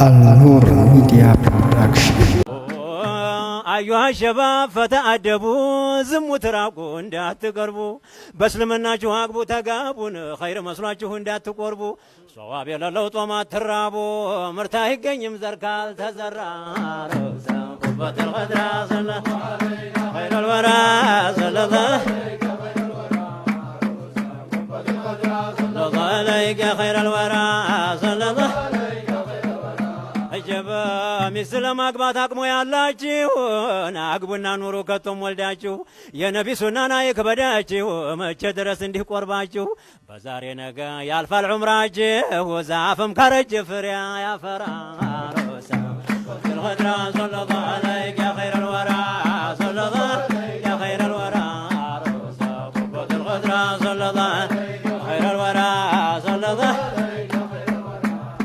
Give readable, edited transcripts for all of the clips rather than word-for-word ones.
النور ميديا برودكشن أيها الشباب فتأدبوا زموا تراقوا اندات تقربوا بس لمنا جواقبوا تقابون خير مسلاجه اندات تقربوا صواب يلالوط وما ترابوا مرتاهي قنيم زركال تزرع روزا قبة الغدرة صلى خير الورى صلى الله عليك خير الورى صلى الله أجبا مثل ما أقبات أقمو يالاجيون أقبونا نورو كتم والداجو يا نبي سنانا يكبداجو ما تدرس انديه قرباجو بزاري نقا يالفا العمراجو زعفم كارج فريا يا فراروسا في الغدرة صلى الله عليك يا خير الورى صلى الله يا خير الورى روسا قبة الغدرة صلى الله خير الورى صلى الله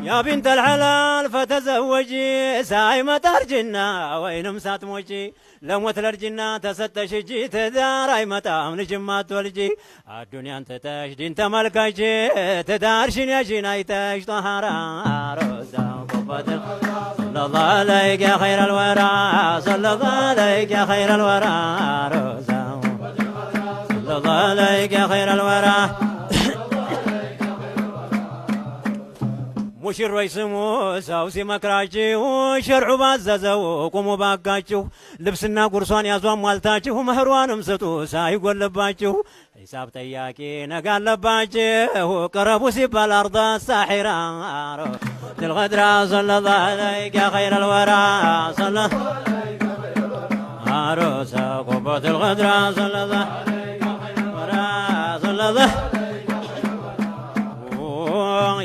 يا بنت الحلال فتزوجي سايمة ترجنا وينم ساتموجي لموت الارجنا تستش جي تدار اي متام نجمات والجي الدنيا انت تشدين تملكجي تدارشن يا جنايتش طهارا روزا قبة صلى الله عليك يا خير الورى صلى الله عليك يا خير الورى روزا صلى الله عليك يا خير الورى ሙሽሮ ይስሙ ሰው ሲመክራችሁ ሸርዑ ባዘዘው ቁሙ ባጋችሁ ልብስና ጉርሷን ያዟን ሟልታችሁ መህሯንም ስጡ ሳይጎልባችሁ ሂሳብ ጠያቂ ነገ አለባችሁ ቅረቡ ሲባል አርዳ ሳሒራ ትልገድራ ሰለላሁ ዐለይከ ያ ኸይረ ልወራ አሮሳ ቆቦት ልገድራ ሰለላሁ ዐለይከ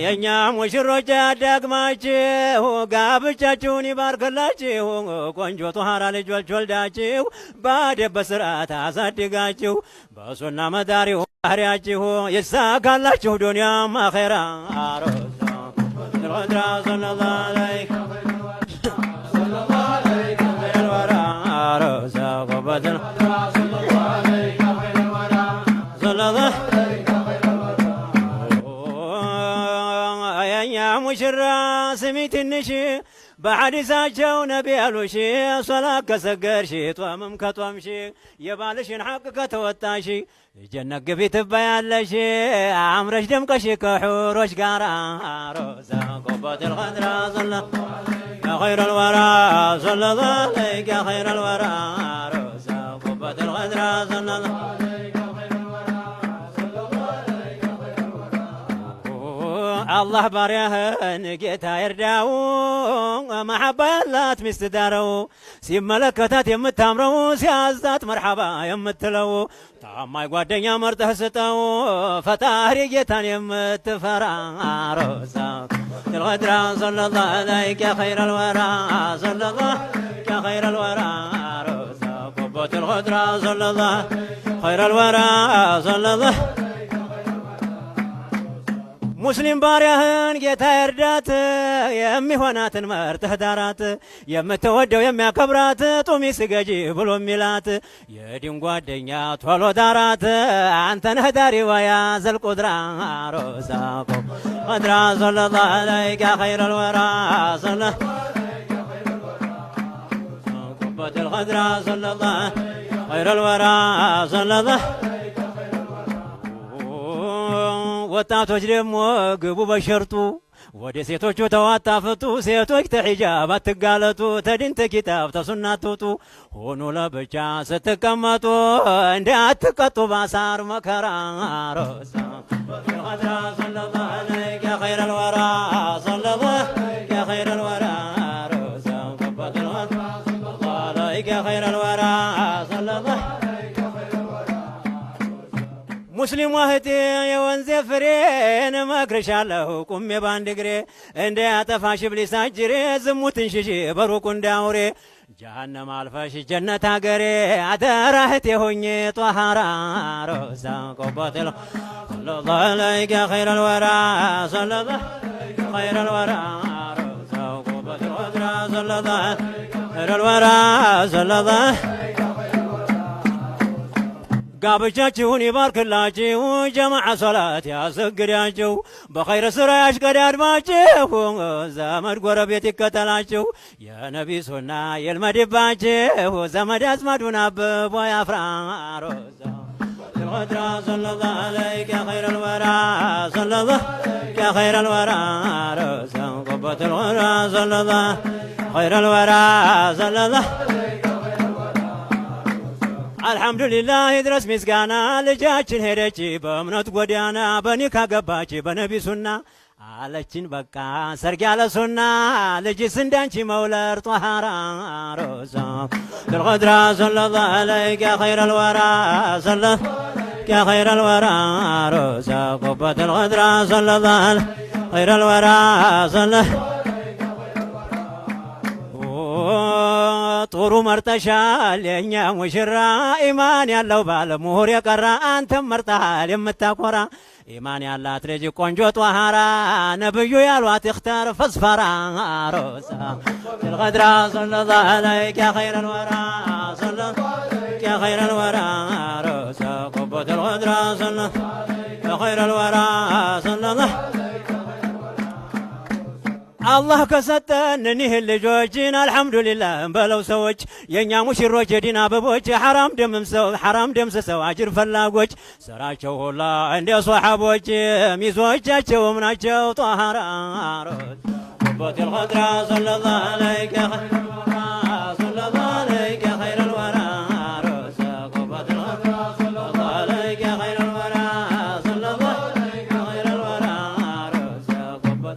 የኛ ሙሽሮች ያዳግማችሁ ጋብቻችሁን ይባርክላችሁ ቆንጆ ጧሃራ ልጆች ወልዳችሁ ባደብ በስርዓት አሳድጋችሁ በሱና መዳሪው ባህሪያችሁ ይሳካላችሁ ዱንያም አኼራ አሮዛ الغدرة صلى الله عليك صلى الله عليك خير الورى روزا قبة صلى الله عليك خير الورى صلى الله يا مشرا سميت النشي بحديثاቸው ነቢ ያሉሽ ሶላት ከሰገርሽ ጧምም ከጧምሽ የባልሽን ሐቅ ከተወጣሽ ጀነት ግቢ ትባያለሽ አምረሽ ደምቀሽ ከሑሮች ጋር ሮዛ ቆቦት الغدرة صلى يا خير الورى صلى الله عليك يا خير الورى روزا قبة الغدرة صلى الله الله ባሪያህን ጌታ ይርዳው መሐባ ያላት ሚስት ዳረው ሲመለከታት የምታምረው ሲያዛት መርሐባ የምትለው ታማኝ ጓደኛ መርጠህ ስጠው ፈጣሪ ጌታን የምትፈራ ሮዛ الغدرة صلى الله عليك يا خير الورى صلى الله يا خير الورى روزا قبة الغدرة صلى الله خير الورى صلى الله ሙስሊም ባሪያህን ጌታ ይርዳት የሚሆናትን መርጠህ ዳራት የምትወደው የሚያከብራት ጡሚ ስገጂ ብሎ ሚላት የዲን ጓደኛ ቶሎ ዳራት አንተ ነህ ዳሪዋ ያ ዘልቁድራ ሮዛ قدرة صلى الله عليك يا خير الورى صلى قبة القدرة صلى الله خير الورى صلى الله ወጣቶች ደግሞ ግቡ በሸርጡ ወደ ሴቶቹ ተዋጣፍጡ ሴቶች ተሒጃብ አትጋለጡ ተዲን ተኪታብ ተሱና አትውጡ ሆኖ ለብቻ ስትቀመጡ እንዳትቀጡ ባሳር መከራ ሮዛ الغدرة صلى الله عليك يا خير الورى صلى الله يا خير الورى روزا قبة الغدرة صلى الله عليك يا خير الورى صلى الله ሙስሊም ዋህቴ የወንዜ ፍሬን መክርሻለሁ ቁሜ ባንድ እግሬ እንዳያጠፋሽ ኢብሊስ አጅሬ ዝሙትን ሽሺ በሩቁ እንዳውሬ ጀሃነም አልፈሽ ጀነት አገሬ አደራ እህቴ ሆኜ ጧሃራ ሮዛ ቆቦት صلى الله عليك يا خير الورى صلى الله خير الورى روزا قبة الغدرة صلى الله خير الورى صلى الله ጋብቻችሁን ይባርክላችሁ ጀማዓ ሶላት ያሰግዳችሁ በኸይር ስራ ያሽቀዳድማችሁ ዘመድ ጎረቤት ይከተላችሁ የነቢ ሱና ይልመድባችሁ ዘመድ አዝማዱን አብቦ ያፍራሮ الغدرة صلى الله عليك يا خير الورى صلى الله يا خير الورى رأسا قبة الغدرة صلى الله خير الورى صلى الله الحمد لله يدرس مسكانا ልጃችን ሄደች በእምነት ጎዳና በኒካ ገባች በነቢ ሱና አለችን በቃ ሰርግ ያለ ሱና ልጅስ እንዳንቺ መውለር ጧሃራ ሮዛ الغدرة صلى الله عليك يا خير الورى صلى يا خير الورى روزا قبة الغدرة صلى الله عليه خير الورى صلى ጥሩ መርጠሻል የኛ ሙሽራ ኢማን ያለው ባለ ምሁር የቀራ አንተም መርጠሃል የምታኮራ ኢማን ያላት ልጅ ቆንጆ ጧሃራ ነብዩ ያሏት እختار ፈስፈራ ሮዛ الغدرة صلى الله عليك يا خير الورى صلى يا خير الورى روزا قبة الغدرة صلى يا خير الورى صلى الله አላህ ከሰጠን እኒህ ልጆችን አልሐምዱሊላህ በለው ሰዎች የኛ ሙሽሮች የዲን አበቦች ሐራም ደምስሰው አጅር ፈላጎች ስራቸው ሁላ እንደ ሷሐቦች ሚዞቻቸውም ናቸው ጧሃራ قبة الغدرة صلى الله عليك يا خير الورى صلى الله عليك يا خير الورى قبة الغدرة صلى الله عليك يا خير الورى صلى الله عليك يا خير الورى قبة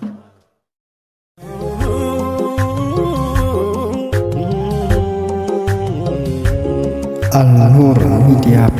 Al-Nur Media